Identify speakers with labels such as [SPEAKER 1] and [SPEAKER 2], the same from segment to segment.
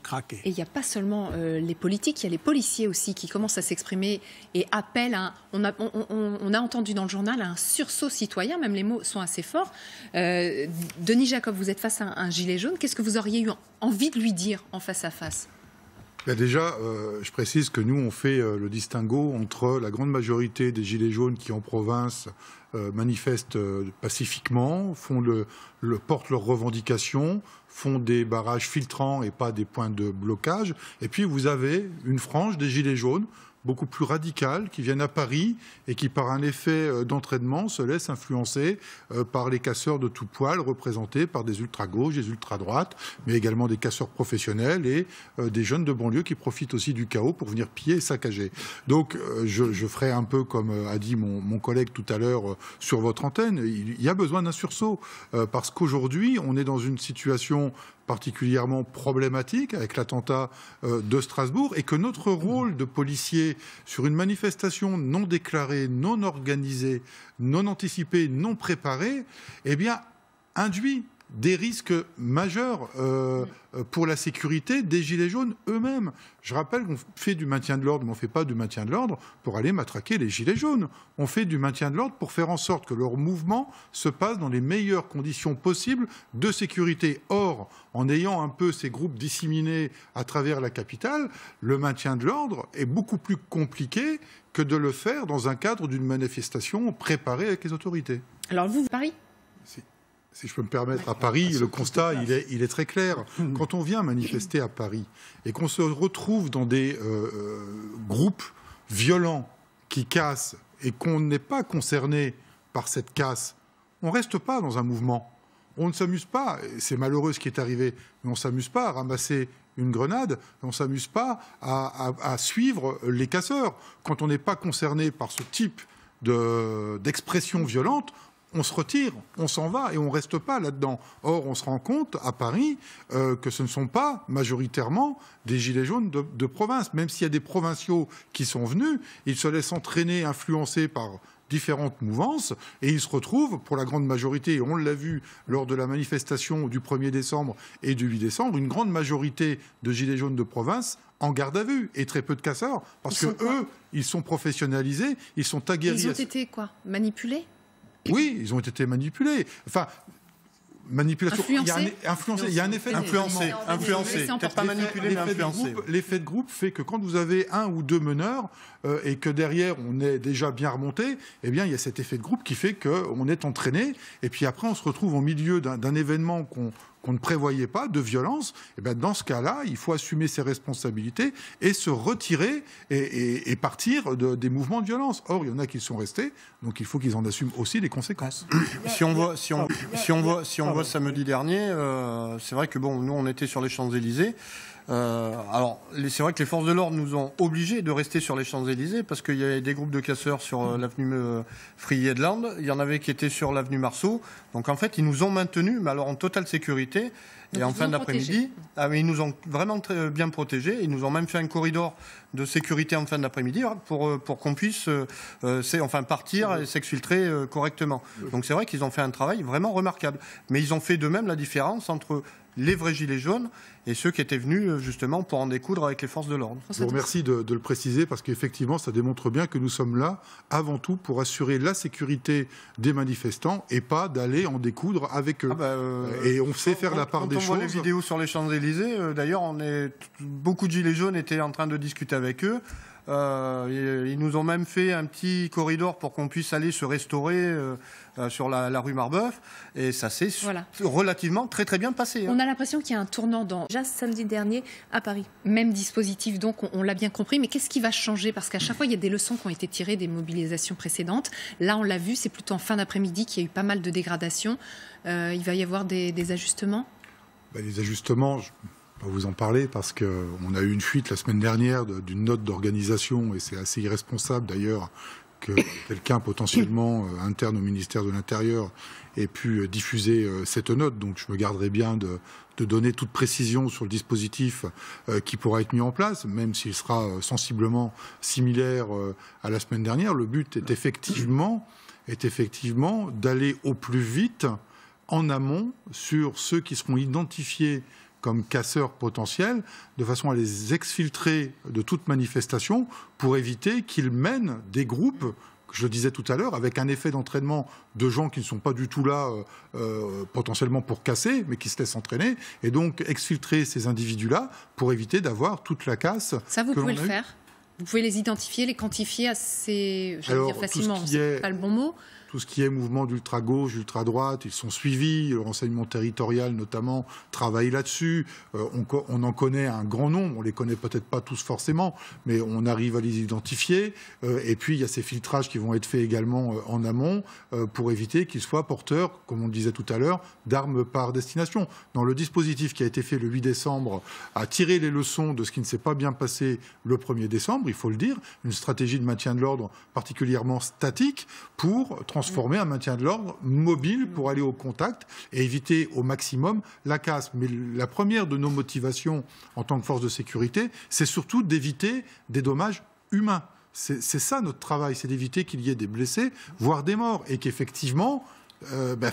[SPEAKER 1] craqué.
[SPEAKER 2] Et il n'y a pas seulement les politiques, il y a les policiers aussi qui commencent à s'exprimer et appellent à... On a entendu dans le journal un sursaut citoyen, même les mots sont assez forts. Denis Jacob, vous êtes face à un gilet jaune. Qu'est-ce que vous auriez eu envie de lui dire en face à face ?
[SPEAKER 3] Déjà, je précise que nous, on fait le distinguo entre la grande majorité des gilets jaunes qui, en province, manifestent pacifiquement, portent leurs revendications, font des barrages filtrants et pas des points de blocage. Et puis, vous avez une frange des gilets jaunes, beaucoup plus radicales, qui viennent à Paris et qui, par un effet d'entraînement, se laissent influencer par les casseurs de tout poil, représentés par des ultra-gauches, des ultra-droites, mais également des casseurs professionnels et des jeunes de banlieue qui profitent aussi du chaos pour venir piller et saccager. Donc, je ferai un peu comme a dit mon collègue tout à l'heure sur votre antenne. Il y a besoin d'un sursaut parce qu'aujourd'hui, on est dans une situation particulièrement problématique avec l'attentat de Strasbourg et que notre rôle de policier sur une manifestation non déclarée, non organisée, non anticipée, non préparée, eh bien, induit des risques majeurs pour la sécurité des Gilets jaunes eux-mêmes. Je rappelle qu'on fait du maintien de l'ordre, mais on ne fait pas du maintien de l'ordre pour aller matraquer les Gilets jaunes. On fait du maintien de l'ordre pour faire en sorte que leur mouvement se passe dans les meilleures conditions possibles de sécurité. Or, en ayant un peu ces groupes disséminés à travers la capitale, le maintien de l'ordre est beaucoup plus compliqué que de le faire dans un cadre d'une manifestation préparée avec les autorités.
[SPEAKER 2] Alors vous, Paris ?
[SPEAKER 3] Si je peux me permettre, à Paris, le constat, il est très clair. Quand on vient manifester à Paris et qu'on se retrouve dans des groupes violents qui cassent et qu'on n'est pas concerné par cette casse, on ne reste pas dans un mouvement. On ne s'amuse pas, c'est malheureux ce qui est arrivé, mais on ne s'amuse pas à ramasser une grenade, on ne s'amuse pas à suivre les casseurs. Quand on n'est pas concerné par ce type d'expression violente, on se retire, on s'en va et on ne reste pas là-dedans. Or, on se rend compte à Paris que ce ne sont pas majoritairement des gilets jaunes de province. Même s'il y a des provinciaux qui sont venus, ils se laissent entraîner, influencer par différentes mouvances et ils se retrouvent, pour la grande majorité, et on l'a vu lors de la manifestation du 1er décembre et du 8 décembre, une grande majorité de gilets jaunes de province en garde à vue et très peu de casseurs parce qu'eux, ils sont professionnalisés, ils sont aguerris.
[SPEAKER 2] Ils ont été quoi ? Manipulés ?
[SPEAKER 3] Oui, ils ont été manipulés. Enfin, manipulation.
[SPEAKER 2] Influencés.
[SPEAKER 3] Il y a un effet
[SPEAKER 4] influencé. Peut-être pas manipulé, mais influencé.
[SPEAKER 3] L'effet de groupe fait que quand vous avez un ou deux meneurs et que derrière on est déjà bien remonté, eh bien il y a cet effet de groupe qui fait qu'on est entraîné. Et puis après on se retrouve au milieu d'un événement qu'on ne prévoyait pas, de violence. Et bien dans ce cas-là, il faut assumer ses responsabilités et se retirer et partir des mouvements de violence. Or, il y en a qui sont restés, donc il faut qu'ils en assument aussi les conséquences.
[SPEAKER 4] Si on voit samedi dernier, c'est vrai que bon, nous on était sur les Champs-Élysées. Alors, c'est vrai que les forces de l'ordre nous ont obligés de rester sur les Champs-Élysées parce qu'il y avait des groupes de casseurs sur l'avenue Free-Edland, il y en avait qui étaient sur l'avenue Marceau. Donc en fait, ils nous ont maintenus, mais alors en totale sécurité. Et en fin d'après-midi, ils nous ont vraiment très bien protégés. Ils nous ont même fait un corridor de sécurité en fin d'après-midi pour qu'on puisse partir et s'exfiltrer correctement. Donc c'est vrai qu'ils ont fait un travail vraiment remarquable. Mais ils ont fait de même la différence entre les vrais gilets jaunes et ceux qui étaient venus justement pour en découdre avec les forces de l'ordre.
[SPEAKER 3] Je vous remercie de le préciser parce qu'effectivement ça démontre bien que nous sommes là avant tout pour assurer la sécurité des manifestants et pas d'aller en découdre avec eux. Et on sait faire la part des choses.
[SPEAKER 4] Quand on voit les vidéos sur les Champs-Élysées, d'ailleurs beaucoup de gilets jaunes étaient en train de discuter avec eux. Ils nous ont même fait un petit corridor pour qu'on puisse aller se restaurer sur la rue Marbeuf. Et ça s'est relativement très très bien passé.
[SPEAKER 2] On a l'impression qu'il y a un tournant déjà samedi dernier à Paris. Même dispositif, donc on l'a bien compris. Mais qu'est-ce qui va changer ? Parce qu'à chaque fois, il y a des leçons qui ont été tirées des mobilisations précédentes. Là, on l'a vu, c'est plutôt en fin d'après-midi qu'il y a eu pas mal de dégradations. Il va y avoir des ajustements ?
[SPEAKER 3] Les ajustements... Je vais vous en parler parce qu'on a eu une fuite la semaine dernière d'une note d'organisation et c'est assez irresponsable d'ailleurs que quelqu'un potentiellement interne au ministère de l'Intérieur ait pu diffuser cette note. Donc je me garderai bien de donner toute précision sur le dispositif qui pourra être mis en place, même s'il sera sensiblement similaire à la semaine dernière. Le but est effectivement d'aller au plus vite en amont sur ceux qui seront identifiés comme casseurs potentiels, de façon à les exfiltrer de toute manifestation pour éviter qu'ils mènent des groupes, je le disais tout à l'heure, avec un effet d'entraînement de gens qui ne sont pas du tout là potentiellement pour casser, mais qui se laissent entraîner, et donc exfiltrer ces individus-là pour éviter d'avoir toute la casse.
[SPEAKER 2] Ça, vous pouvez le faire. Vous pouvez les identifier, les quantifier assez, je veux dire facilement, c'est pas le bon mot.
[SPEAKER 3] Tout ce qui est mouvement d'ultra-gauche, d'ultra-droite, ils sont suivis. Le renseignement territorial, notamment, travaille là-dessus. On en connaît un grand nombre. On les connaît peut-être pas tous forcément, mais on arrive à les identifier. Et puis, il y a ces filtrages qui vont être faits également en amont pour éviter qu'ils soient porteurs, comme on le disait tout à l'heure, d'armes par destination. Dans le dispositif qui a été fait le 8 décembre, à tirer les leçons de ce qui ne s'est pas bien passé le 1er décembre, il faut le dire, une stratégie de maintien de l'ordre particulièrement statique pour transformer un maintien de l'ordre mobile pour aller au contact et éviter au maximum la casse. Mais la première de nos motivations en tant que force de sécurité, c'est surtout d'éviter des dommages humains. C'est ça notre travail, c'est d'éviter qu'il y ait des blessés, voire des morts, et qu'effectivement,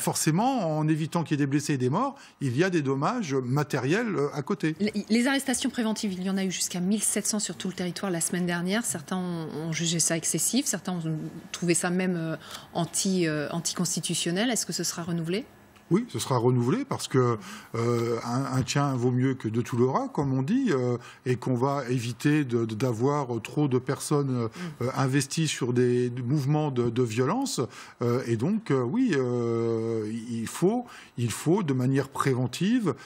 [SPEAKER 3] forcément, en évitant qu'il y ait des blessés et des morts, il y a des dommages matériels à côté.
[SPEAKER 2] Les arrestations préventives, il y en a eu jusqu'à 1700 sur tout le territoire la semaine dernière. Certains ont jugé ça excessif, certains ont trouvé ça même anticonstitutionnel. Est-ce que ce sera renouvelé ?
[SPEAKER 3] Oui, ce sera renouvelé parce que un tien vaut mieux que deux tu l'auras, comme on dit, et qu'on va éviter d'avoir trop de personnes investies sur des mouvements de violence. Et donc, oui, il faut, de manière préventive,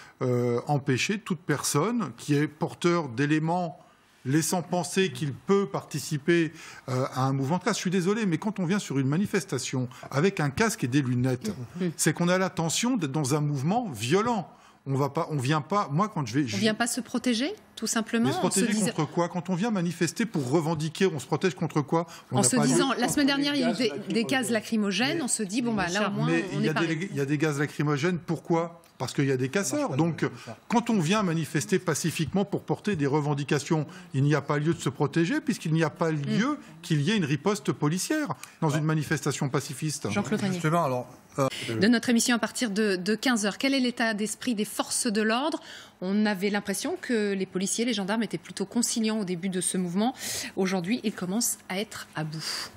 [SPEAKER 3] empêcher toute personne qui est porteur d'éléments laissant penser qu'il peut participer à un mouvement de casse. Je suis désolé, mais quand on vient sur une manifestation avec un casque et des lunettes, c'est qu'on a l'attention d'être dans un mouvement violent. On vient pas. Moi, quand je vais,
[SPEAKER 2] on vient pas se protéger, tout simplement.
[SPEAKER 3] Mais se protéger contre quoi ? Quand on vient manifester pour revendiquer, on se protège contre quoi ?
[SPEAKER 2] En se disant, la semaine dernière, il y a eu des gaz lacrymogènes. On se dit, bon, là, au moins, on est pareil.
[SPEAKER 3] Il y a des gaz lacrymogènes. Pourquoi ? Parce qu'il y a des casseurs. Donc, quand on vient manifester pacifiquement pour porter des revendications, il n'y a pas lieu de se protéger, puisqu'il n'y a pas lieu qu'il y ait une riposte policière dans une manifestation pacifiste.
[SPEAKER 2] Jean-Claude Régnier. De notre émission à partir de 15h, quel est l'état d'esprit des forces de l'ordre ? On avait l'impression que les policiers, les gendarmes étaient plutôt conciliants au début de ce mouvement. Aujourd'hui, ils commencent à être à bout.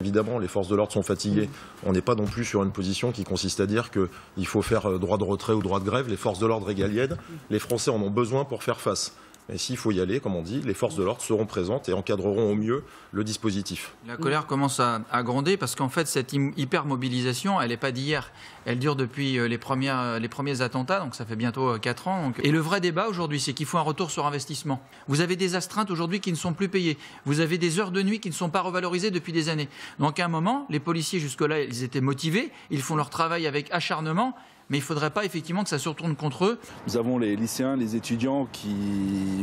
[SPEAKER 1] Évidemment, les forces de l'ordre sont fatiguées. On n'est pas non plus sur une position qui consiste à dire qu'il faut faire droit de retrait ou droit de grève. Les forces de l'ordre régaliennes, les Français en ont besoin pour faire face. Mais s'il faut y aller, comme on dit, les forces de l'ordre seront présentes et encadreront au mieux le dispositif.
[SPEAKER 5] La colère commence à gronder parce qu'en fait, cette hyper-mobilisation, elle n'est pas d'hier. Elle dure depuis les premiers attentats, donc ça fait bientôt 4 ans. Et le vrai débat aujourd'hui, c'est qu'il faut un retour sur investissement. Vous avez des astreintes aujourd'hui qui ne sont plus payées. Vous avez des heures de nuit qui ne sont pas revalorisées depuis des années. Donc à un moment, les policiers jusque-là, ils étaient motivés, ils font leur travail avec acharnement. Mais il ne faudrait pas effectivement que ça se retourne contre eux.
[SPEAKER 6] Nous avons les lycéens, les étudiants qui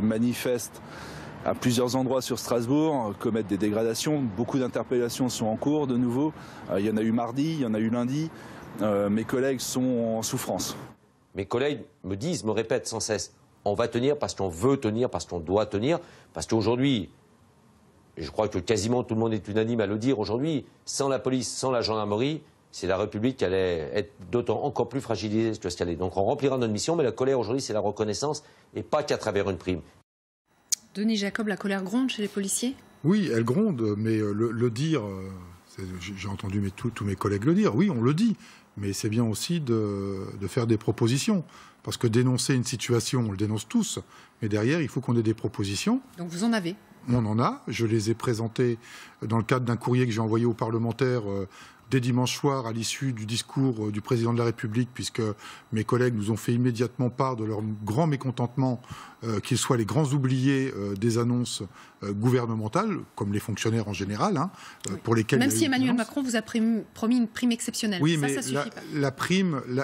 [SPEAKER 6] manifestent à plusieurs endroits sur Strasbourg, commettent des dégradations. Beaucoup d'interpellations sont en cours de nouveau. Il y en a eu mardi, il y en a eu lundi. Mes collègues sont en souffrance.
[SPEAKER 7] Mes collègues me répètent sans cesse, on va tenir parce qu'on veut tenir, parce qu'on doit tenir. Parce qu'aujourd'hui, je crois que quasiment tout le monde est unanime à le dire aujourd'hui, sans la police, sans la gendarmerie, c'est la République qui allait être d'autant encore plus fragilisée que ce qu'elle est. Donc on remplira notre mission, mais la colère aujourd'hui, c'est la reconnaissance et pas qu'à travers une prime.
[SPEAKER 2] Denis Jacob, la colère gronde chez les policiers ?
[SPEAKER 3] Oui, elle gronde, mais le dire, j'ai entendu tous mes collègues le dire, oui, on le dit, mais c'est bien aussi de faire des propositions. Parce que dénoncer une situation, on le dénonce tous, mais derrière, il faut qu'on ait des propositions.
[SPEAKER 2] Donc vous en avez ?
[SPEAKER 3] On en a. Je les ai présentées dans le cadre d'un courrier que j'ai envoyé aux parlementaires dès dimanche soir à l'issue du discours du président de la République, puisque mes collègues nous ont fait immédiatement part de leur grand mécontentement qu'ils soient les grands oubliés des annonces gouvernementales, comme les fonctionnaires en général, pour lesquels...
[SPEAKER 2] Même si Emmanuel Macron vous a promis une prime exceptionnelle.
[SPEAKER 3] Oui,
[SPEAKER 2] ça,
[SPEAKER 3] mais
[SPEAKER 2] ça suffit pas.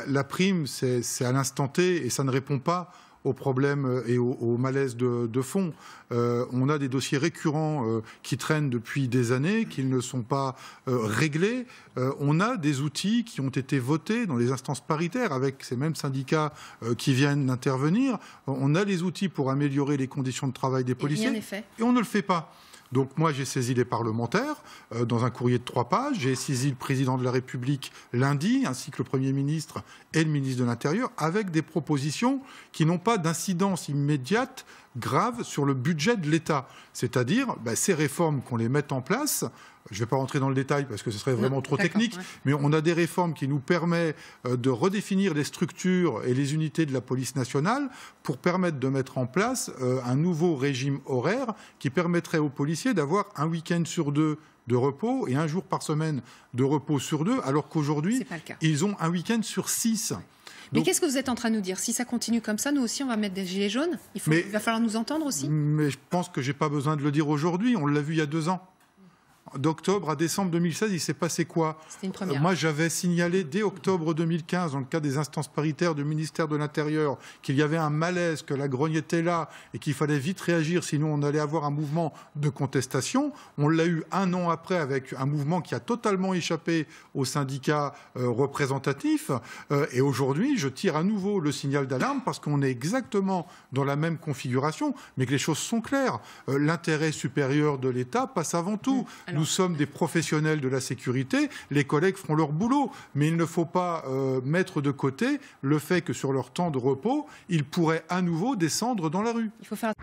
[SPEAKER 3] La prime, c'est à l'instant T et ça ne répond pas aux problèmes et au malaise de fond. On a des dossiers récurrents qui traînent depuis des années, qui ne sont pas réglés. On a des outils qui ont été votés dans les instances paritaires avec ces mêmes syndicats qui viennent d'intervenir. On a les outils pour améliorer les conditions de travail des policiers.
[SPEAKER 2] Et rien n'est fait.
[SPEAKER 3] Et on ne le fait pas. Donc moi, j'ai saisi les parlementaires dans un courrier de 3 pages. J'ai saisi le président de la République lundi, ainsi que le Premier ministre et le ministre de l'Intérieur, avec des propositions qui n'ont pas d'incidence immédiate grave sur le budget de l'État. C'est-à-dire, ces réformes qu'on les mette en place. Je ne vais pas rentrer dans le détail parce que ce serait vraiment trop technique, mais on a des réformes qui nous permettent de redéfinir les structures et les unités de la police nationale pour permettre de mettre en place un nouveau régime horaire qui permettrait aux policiers d'avoir un week-end sur 2 de repos et un jour par semaine de repos sur 2, alors qu'aujourd'hui, ils ont un week-end sur 6.
[SPEAKER 2] Mais qu'est-ce que vous êtes en train de nous dire? Si ça continue comme ça, nous aussi, on va mettre des gilets jaunes. Il va falloir nous entendre aussi.
[SPEAKER 3] Mais je pense que je n'ai pas besoin de le dire aujourd'hui. On l'a vu il y a 2 ans. D'octobre à décembre 2016, il s'est passé quoi?
[SPEAKER 2] C'était une première.
[SPEAKER 3] Moi, j'avais signalé dès octobre 2015, dans le cadre des instances paritaires du ministère de l'Intérieur, qu'il y avait un malaise, que la grogne était là et qu'il fallait vite réagir, sinon on allait avoir un mouvement de contestation. On l'a eu 1 an après avec un mouvement qui a totalement échappé aux syndicats représentatifs. Et aujourd'hui, je tire à nouveau le signal d'alarme parce qu'on est exactement dans la même configuration, mais que les choses sont claires. L'intérêt supérieur de l'État passe avant tout. Nous sommes des professionnels de la sécurité, les collègues feront leur boulot, mais il ne faut pas mettre de côté le fait que sur leur temps de repos, ils pourraient à nouveau descendre dans la rue.
[SPEAKER 2] Il faut faire...